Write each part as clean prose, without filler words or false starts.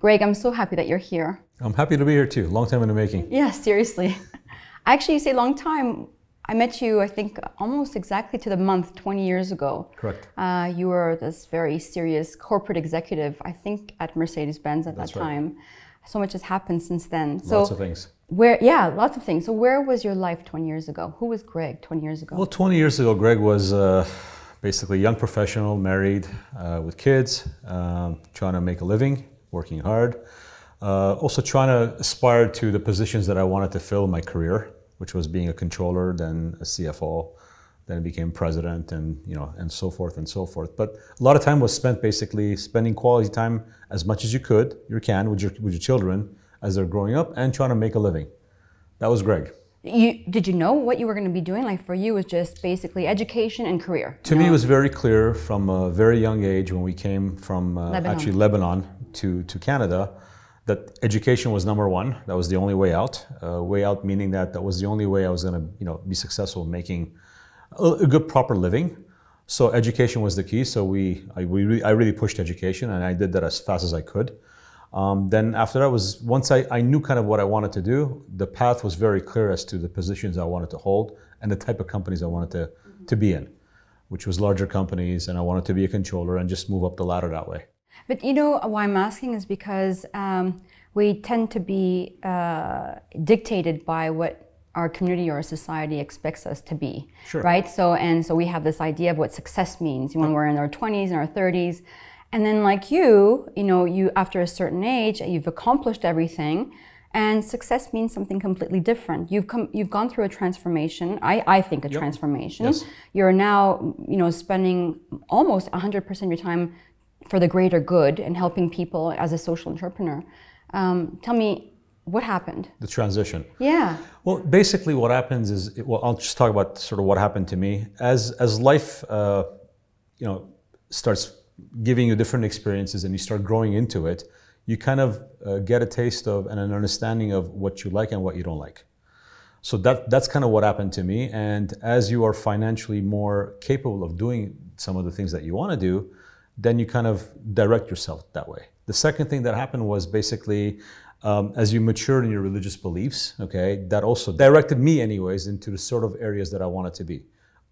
Greg, I'm so happy that you're here. I'm happy to be here too. Long time in the making. Yeah, seriously. Actually, you say long time. I met you, I think, almost exactly to the month 20 years ago. Correct. You were this very serious corporate executive, I think, at Mercedes-Benz at that time. So much has happened since then. Lots of things. Yeah, lots of things. So where was your life 20 years ago? Who was Greg 20 years ago? Well, 20 years ago, Greg was basically a young professional, married, with kids, trying to make a living, working hard. Also trying to aspire to the positions that I wanted to fill in my career, which was being a controller, then a CFO, then I became president, and and so forth and so forth. But a lot of time was spent basically spending quality time as much as you can with your children as they're growing up and trying to make a living. That was Greg. Did you know what you were going to be doing? Like for you, it was just basically education and career. To me, it was very clear from a very young age when we came from actually Lebanon to Canada, that education was number one. That was the only way out. Way out meaning that was the only way I was going to be successful in making a good proper living. So education was the key. So I really pushed education, and I did that as fast as I could. Then after that was, once I knew kind of what I wanted to do, the path was very clear as to the positions I wanted to hold and the type of companies I wanted to be in, which was larger companies, and I wanted to be a controller and just move up the ladder that way. But you know why I'm asking is because we tend to be dictated by what our community or our society expects us to be, right? So we have this idea of what success means when we're in our 20s and our 30s. And then like you after a certain age, you've accomplished everything, and success means something completely different. You've gone through a transformation, I think a transformation. Yes. You're now, spending almost 100% of your time for the greater good and helping people as a social entrepreneur. Tell me, what happened? The transition. Yeah. Well, basically what happens is, I'll just talk about sort of what happened to me. As life, starts giving you different experiences and you start growing into it, you kind of get a taste of and an understanding of what you like and what you don't like. So that's kind of what happened to me. And as you are financially more capable of doing some of the things that you want to do, then you kind of direct yourself that way. The second thing that happened was basically, as you matured in your religious beliefs, that also directed me anyways into the sort of areas that I wanted to be,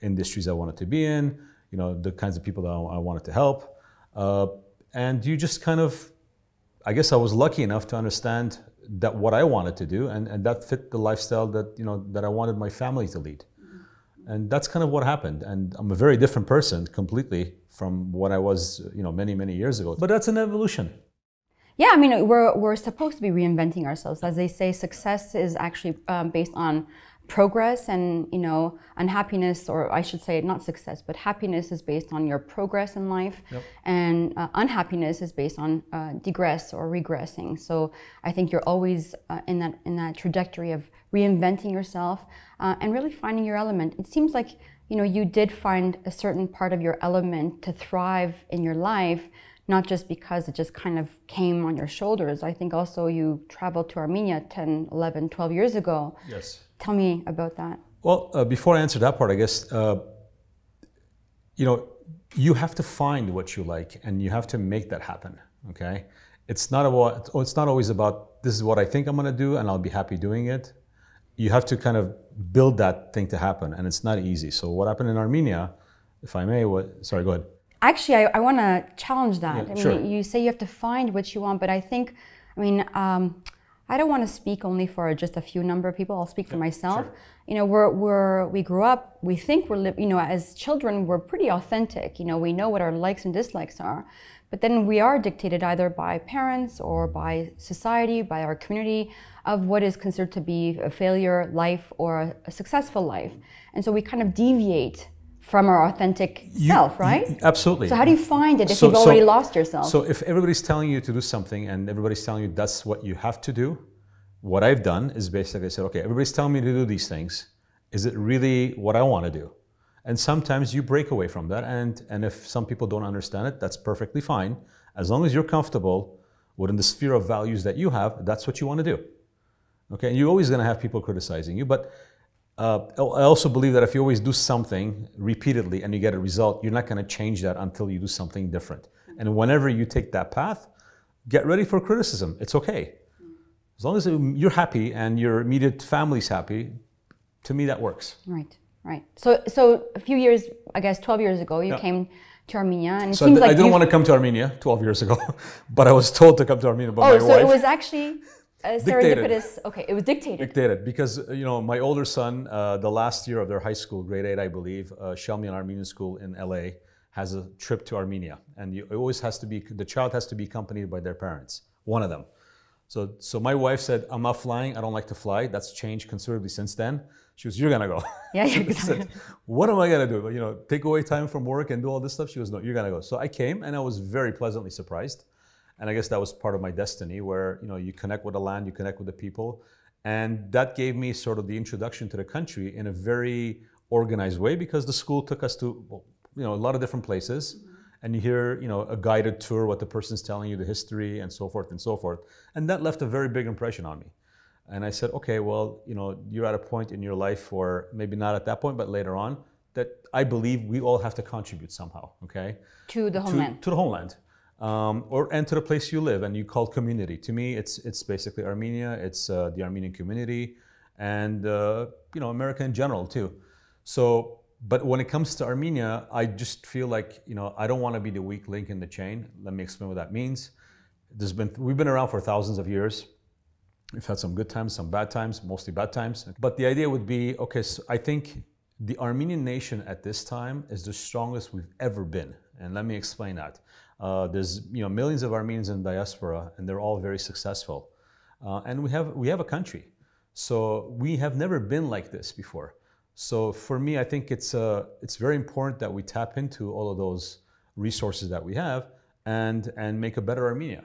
industries I wanted to be in, the kinds of people that I wanted to help. And you just kind of, I guess I was lucky enough to understand that what I wanted to do, and that fit the lifestyle that, that I wanted my family to lead. And that's kind of what happened. And I'm a very different person completely from what I was, many, many years ago. But that's an evolution. Yeah, I mean, we're supposed to be reinventing ourselves. As they say, success is actually based on progress, and unhappiness, or I should say not success, but happiness is based on your progress in life. Yep. And unhappiness is based on degress or regressing. So I think you're always in that trajectory of reinventing yourself and really finding your element. It seems like you did find a certain part of your element to thrive in your life, not just because it just kind of came on your shoulders. I think also you traveled to Armenia 10, 11, 12 years ago. Yes. Tell me about that. Well, before I answer that part, I guess, you have to find what you like and you have to make that happen, okay? It's not always about, this is what I think I'm gonna do and I'll be happy doing it. You have to kind of build that thing to happen, and it's not easy. So what happened in Armenia, if I may, sorry, go ahead. Actually, I want to challenge that. Yeah, I mean, sure. You say you have to find what you want, but I think, I don't want to speak only for just a few number of people. I'll speak for myself. Sure. We grew up, we think as children, we're pretty authentic. We know what our likes and dislikes are, but then we are dictated either by parents or by society, by our community, of what is considered to be a failure life or a successful life. And so we kind of deviate from our authentic self, right? Absolutely. So how do you find it if you've already lost yourself? So if everybody's telling you to do something and everybody's telling you that's what you have to do, what I've done is basically I said, okay, everybody's telling me to do these things. Is it really what I want to do? And sometimes you break away from that, and if some people don't understand it, that's perfectly fine. As long as you're comfortable within the sphere of values that you have, that's what you want to do. Okay, and you're always going to have people criticizing you, but I also believe that if you always do something repeatedly and you get a result, you're not going to change that until you do something different. And whenever you take that path, get ready for criticism. It's okay. As long as you're happy and your immediate family's happy, to me that works. Right, right. So a few years, I guess 12 years ago, you came to Armenia, and it so seems like I didn't want to come to Armenia 12 years ago, but I was told to come to Armenia by my wife. Oh, so it was actually serendipitous. Okay, it was dictated. Dictated, because my older son, the last year of their high school, grade 8, I believe, Shelmian Armenian School in LA, has a trip to Armenia, and it always has to be, the child has to be accompanied by their parents, one of them. So my wife said, I'm not flying, I don't like to fly. That's changed considerably since then. She was, you're gonna go. Yeah, exactly. Said, what am I gonna do? Take away time from work and do all this stuff? She was, no, you're gonna go. So I came, and I was very pleasantly surprised. And I guess that was part of my destiny, where you connect with the land, you connect with the people. And that gave me sort of the introduction to the country in a very organized way, because the school took us to a lot of different places. And you hear, a guided tour, what the person's telling you, the history, and so forth and so forth. And that left a very big impression on me. And I said, okay, well, you're at a point in your life, or maybe not at that point, but later on, that I believe we all have to contribute somehow, okay? To the homeland. To the homeland. And to the place you live, and you call community. To me, it's basically Armenia, it's the Armenian community, and America in general too. So, but when it comes to Armenia, I just feel like I don't want to be the weak link in the chain. Let me explain what that means. We've been around for thousands of years. We've had some good times, some bad times, mostly bad times. But the idea would be, okay, so I think the Armenian nation at this time is the strongest we've ever been, and let me explain that. There's millions of Armenians in diaspora, and they're all very successful, and we have a country. So we have never been like this before. So for me, I think it's very important that we tap into all of those resources that we have and make a better Armenia.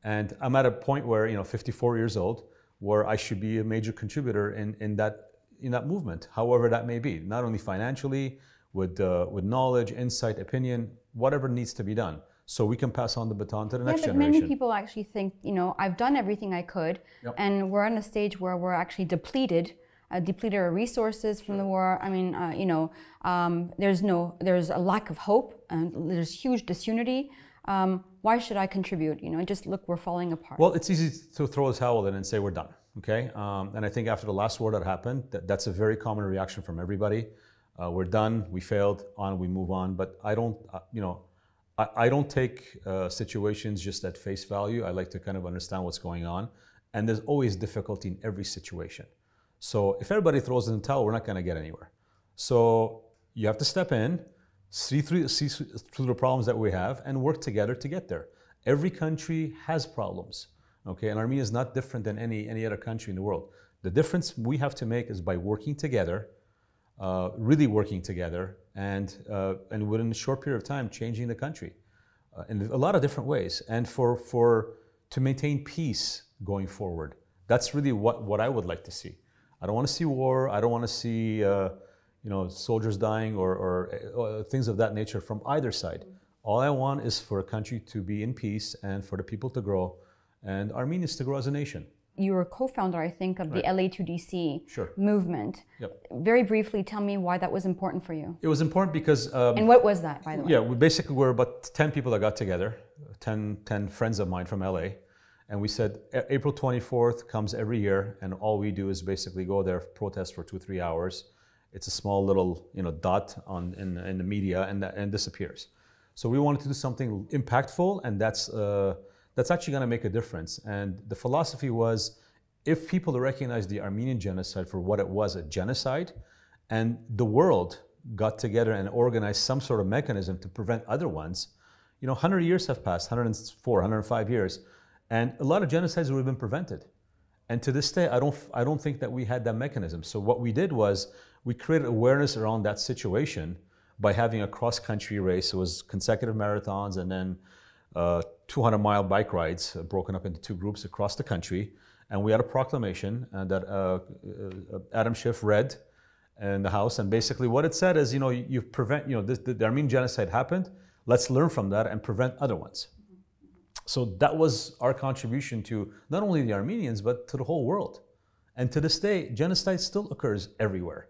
And I'm at a point where 54 years old, where I should be a major contributor in that movement, however that may be, not only financially, with knowledge, insight, opinion, whatever needs to be done, so we can pass on the baton to the next generation. Many people actually think, I've done everything I could, and we're in a stage where we're actually depleted our resources from the war. I mean, there's a lack of hope, and there's huge disunity. Why should I contribute? Just look, we're falling apart. Well, it's easy to throw a towel in and say we're done, okay? And I think after the last war that happened, that's a very common reaction from everybody. We're done, we failed, we move on. But I don't, I don't take situations just at face value. I like to kind of understand what's going on. And there's always difficulty in every situation. So if everybody throws in the towel, we're not going to get anywhere. So you have to step in, see through the problems that we have, and work together to get there. Every country has problems, okay? And Armenia is not different than any other country in the world. The difference we have to make is by working together, really working together, and within a short period of time, changing the country in a lot of different ways, and to maintain peace going forward. That's really what I would like to see. I don't want to see war. I don't want to see soldiers dying or things of that nature from either side. All I want is for a country to be in peace and for the people to grow, and Armenians to grow as a nation. You were co-founder, I think, of the LA2DC movement. Yep. Very briefly, tell me why that was important for you. It was important because... and what was that, by the way? Yeah, we basically were about 10 people that got together, 10 friends of mine from LA. And we said, April 24th comes every year, and all we do is basically go there, protest for 2-3 hours. It's a small little dot in the media, and disappears. So we wanted to do something impactful, and that's actually going to make a difference. And the philosophy was, if people recognize the Armenian genocide for what it was, a genocide, and the world got together and organized some sort of mechanism to prevent other ones, 100 years have passed, 104, 105 years, and a lot of genocides would have been prevented. And to this day, I don't think that we had that mechanism. So what we did was, we created awareness around that situation by having a cross-country race. It was consecutive marathons, and then 200-mile bike rides broken up into 2 groups across the country. And we had a proclamation that Adam Schiff read in the House. And basically what it said is, you prevent, the Armenian genocide happened. Let's learn from that and prevent other ones. So that was our contribution to not only the Armenians, but to the whole world. And to this day, genocide still occurs everywhere.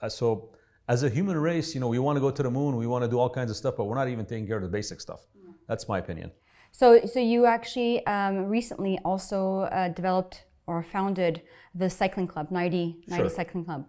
So as a human race, we want to go to the moon, we want to do all kinds of stuff, but we're not even taking care of the basic stuff. That's my opinion. So you actually recently also developed or founded the cycling club, Nairi Cycling Club.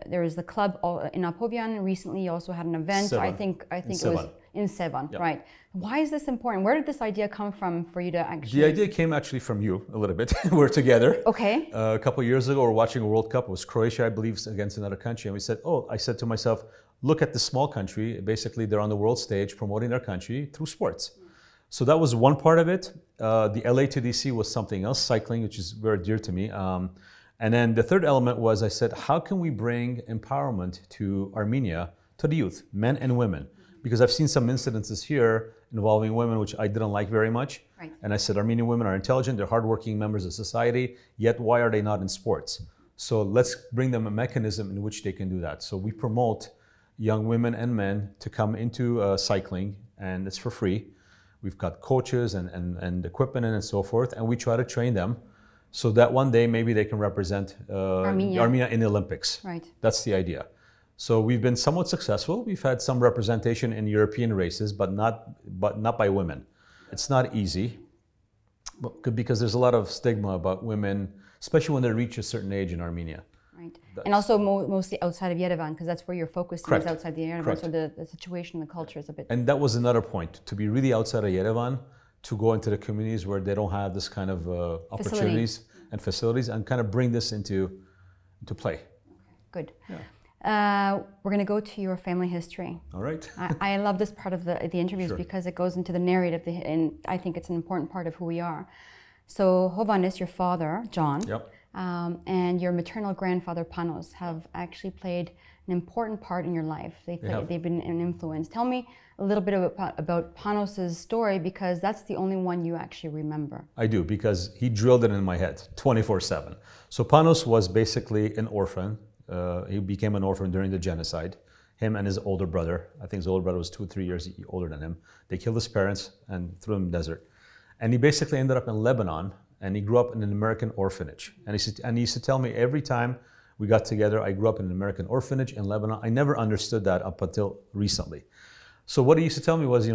There is the club in Apovian. Recently, you also had an event. Sevan. I think it was in Sevan, yep. Right? Why is this important? Where did this idea come from for you to actually? The idea came actually from you a little bit. We're together. Okay. A couple of years ago, we were watching a World Cup. It was Croatia, I believe, against another country, and we said, I said to myself, look at this small country. Basically, they're on the world stage promoting their country through sports. So that was one part of it. The LA2DC was something else, cycling, which is very dear to me. And then the third element was, I said, how can we bring empowerment to Armenia, to the youth, men and women? Because I've seen some incidences here involving women, which I didn't like very much. Right. And I said, Armenian women are intelligent, they're hardworking members of society, yet why are they not in sports? So let's bring them a mechanism in which they can do that. So we promote young women and men to come into cycling, and it's for free. We've got coaches and equipment and so forth, and we try to train them so that one day maybe they can represent Armenia in the Olympics. Right. That's the idea. So we've been somewhat successful. We've had some representation in European races, but not by women. It's not easy because there's a lot of stigma about women, especially when they reach a certain age in Armenia. Right. And also mostly outside of Yerevan, because that's where you're focused, is outside the Yerevan. Correct. So the situation, the culture is a bit... And that was another point, to be really outside of Yerevan, to go into the communities where they don't have this kind of opportunities and facilities, and kind of bring this into play. Okay. Good. Yeah. We're going to go to your family history. All right. I love this part of the interviews because it goes into the narrative, and I think it's an important part of who we are. So Hovhannes, your father, John, and your maternal grandfather, Panos, have actually played an important part in your life. They've been an influence. Tell me a little bit about Panos' story, because that's the only one you actually remember. I do, because he drilled it in my head 24/7. So Panos was basically an orphan. He became an orphan during the genocide. Him and his older brother, I think his older brother was 2 or 3 years older than him. They killed his parents and threw him in the desert. And he basically ended up in Lebanon, and he grew up in an American orphanage. And he used to tell me every time we got together, I grew up in an American orphanage in Lebanon. I never understood that up until recently. So what he used to tell me was,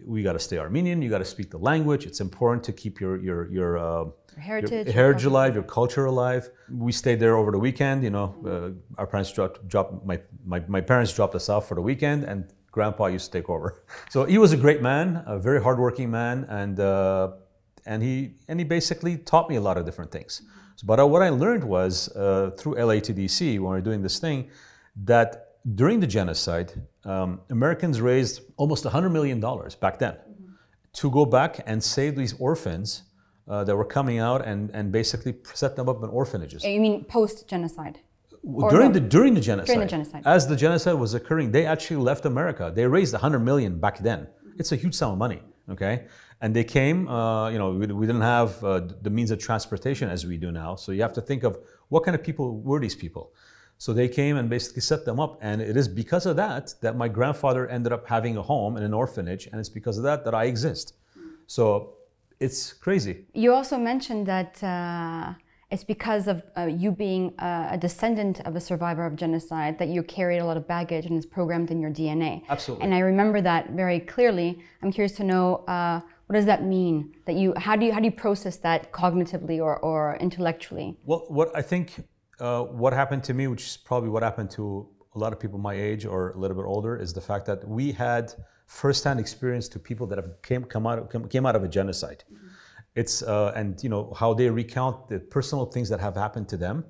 we got to stay Armenian, you got to speak the language. It's important to keep your heritage alive, your culture alive. We stayed there over the weekend. Our parents my parents dropped us off for the weekend, and Grandpa used to take over. So he was a great man, a very hardworking man, and he basically taught me a lot of different things. But what I learned was through LA2DC, when we were doing this thing, that during the genocide, Americans raised almost $100 million back then to go back and save these orphans that were coming out and basically set them up in orphanages. You mean post-genocide? During the genocide. During the genocide. As the genocide was occurring, they actually left America. They raised $100 million back then. It's a huge sum of money, okay? And they came, we didn't have the means of transportation as we do now. So you have to think of what kind of people were these people. So they came and basically set them up. And it is because of that my grandfather ended up having a home in an orphanage. And it's because of that I exist. So it's crazy. You also mentioned that it's because of you being a descendant of a survivor of genocide that you carried a lot of baggage and it's programmed in your DNA. Absolutely. And I remember that very clearly. I'm curious to know, what does that mean? How do you process that cognitively or intellectually? Well, what happened to me, which is probably what happened to a lot of people my age or a little bit older, is the fact that we had firsthand experience to people that have came out of a genocide. It's and how they recount the personal things that have happened to them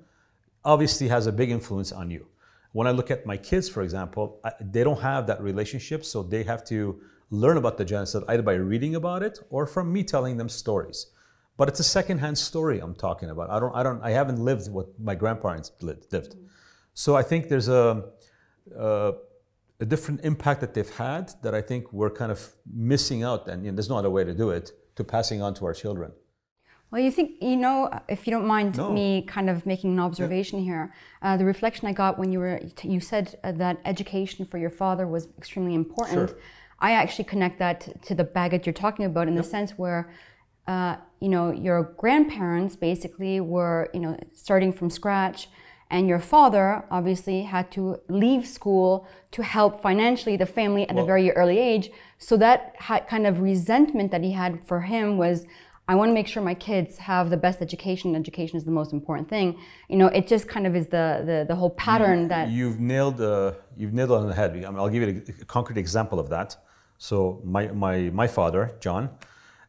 obviously has a big influence on you. When I look at my kids, for example, they don't have that relationship, so they have to learn about the genocide either by reading about it or from me telling them stories. But it's a secondhand story I'm talking about. I haven't lived what my grandparents lived. So I think there's a different impact that they've had that I think we're kind of missing out, and there's no other way to do it, to passing on to our children. Well, if you don't mind me kind of making an observation here, the reflection I got when you said that education for your father was extremely important. Sure. I actually connect that to the baggage you're talking about in the sense where your grandparents basically were, starting from scratch, And your father obviously had to leave school to help financially the family at a very early age. So that kind of resentment that he had for him was, I want to make sure my kids have the best education. Education is the most important thing. You know, it just kind of is the whole pattern that you've nailed it on the head. I mean, I'll give you a concrete example of that. So my father, John,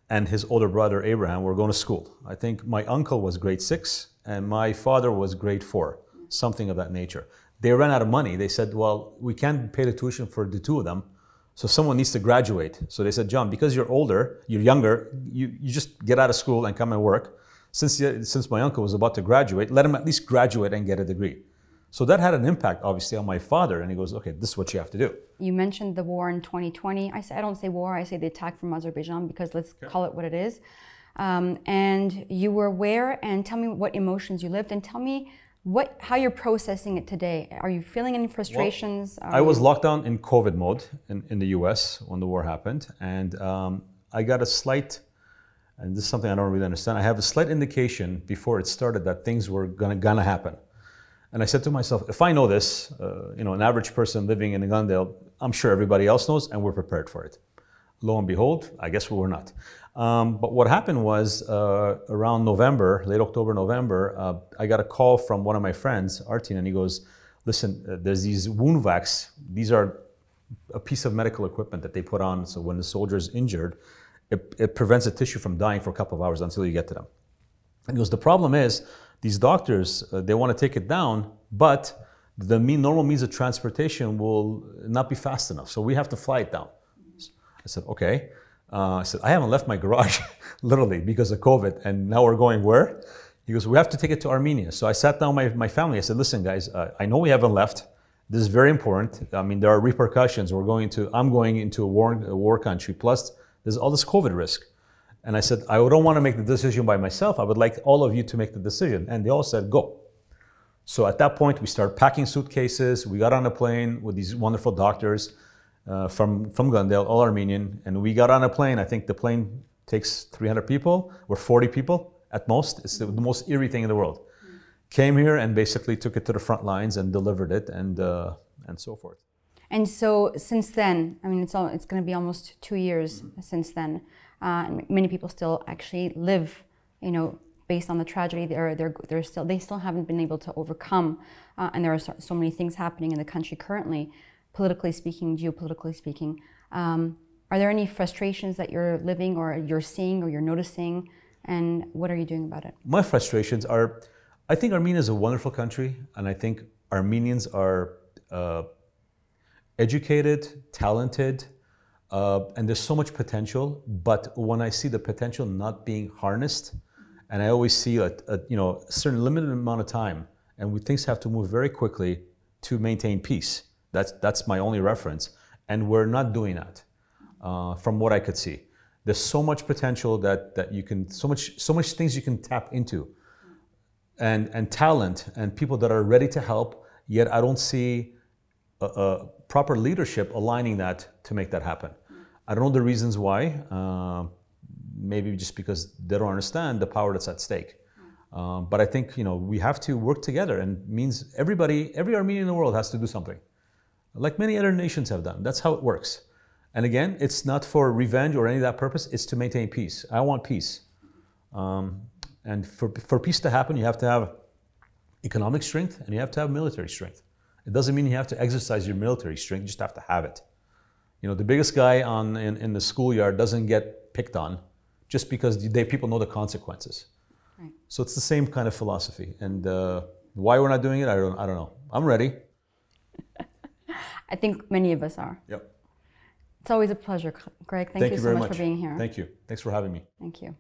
and his older brother Abraham were going to school. I think my uncle was grade 6 and my father was grade 4, something of that nature. They ran out of money. They said, well, we can't pay the tuition for the two of them, so someone needs to graduate. So they said, John, because you're older, you're younger, you just get out of school and come and work. Since my uncle was about to graduate, let him at least graduate and get a degree. So that had an impact, obviously, on my father. And he goes, okay, this is what you have to do. You mentioned the war in 2020. I don't say war, I say the attack from Azerbaijan, because let's call it what it is. And you were where? And tell me what emotions you lived, and tell me how you're processing it today. Are you feeling any frustrations? Well, I was locked down in COVID mode in the US when the war happened. And I got a slight, and this is something I don't really understand, I have a slight indication before it started that things were gonna happen. And I said to myself, if I know this, you know, an average person living in Glendale, I'm sure everybody else knows, and we're prepared for it. Lo and behold, I guess we were not. But what happened was around November, late October, November, I got a call from one of my friends, Artin, and he goes, listen, there's these wound vacs. These are a piece of medical equipment that they put on, so when the soldier's injured, it prevents the tissue from dying for a couple of hours until you get to them. And he goes, the problem is, these doctors, they want to take it down, but the normal means of transportation will not be fast enough, so we have to fly it down. I said, okay. I said, I haven't left my garage, literally, because of COVID, and now we're going where? He goes, we have to take it to Armenia. So I sat down with my family. I said, listen, guys, I know we haven't left. This is very important. I mean, there are repercussions. I'm going into a war country. Plus, there's all this COVID risk. And I said, I don't want to make the decision by myself. I would like all of you to make the decision. And they all said, go. So at that point, we started packing suitcases. We got on a plane with these wonderful doctors from Glendale, all Armenian. And we got on a plane. I think the plane takes 300 people. We're 40 people at most. It's the most eerie thing in the world. Came here and basically took it to the front lines and delivered it and so forth. And so since then, I mean, it's going to be almost 2 years since then. Many people still actually live, you know, based on the tragedy. They still haven't been able to overcome, and there are so many things happening in the country currently, politically speaking, geopolitically speaking. Are there any frustrations that you're living, or you're seeing, or you're noticing, and what are you doing about it? My frustrations are, I think Armenia is a wonderful country, and I think Armenians are educated, talented. And there's so much potential, but when I see the potential not being harnessed, and I always see a certain limited amount of time, and things have to move very quickly to maintain peace. That's my only reference, and we're not doing that. From what I could see, there's so much potential that you can, so much things you can tap into, and talent, and people that are ready to help. Yet I don't see proper leadership aligning that to make that happen. I don't know the reasons why. Maybe just because they don't understand the power that's at stake. But I think, you know, we have to work together, and means every Armenian in the world has to do something, like many other nations have done. That's how it works. And again, it's not for revenge or any of that purpose. It's to maintain peace. I want peace. And for peace to happen, you have to have economic strength and you have to have military strength. It doesn't mean you have to exercise your military strength, you just have to have it. You know, the biggest guy in the schoolyard doesn't get picked on just because people know the consequences. Right. So it's the same kind of philosophy. And why we're not doing it, I don't know. I'm ready. I think many of us are. Yep. It's always a pleasure, Greg. Thank you so much for being here. Thank you. Thanks for having me. Thank you.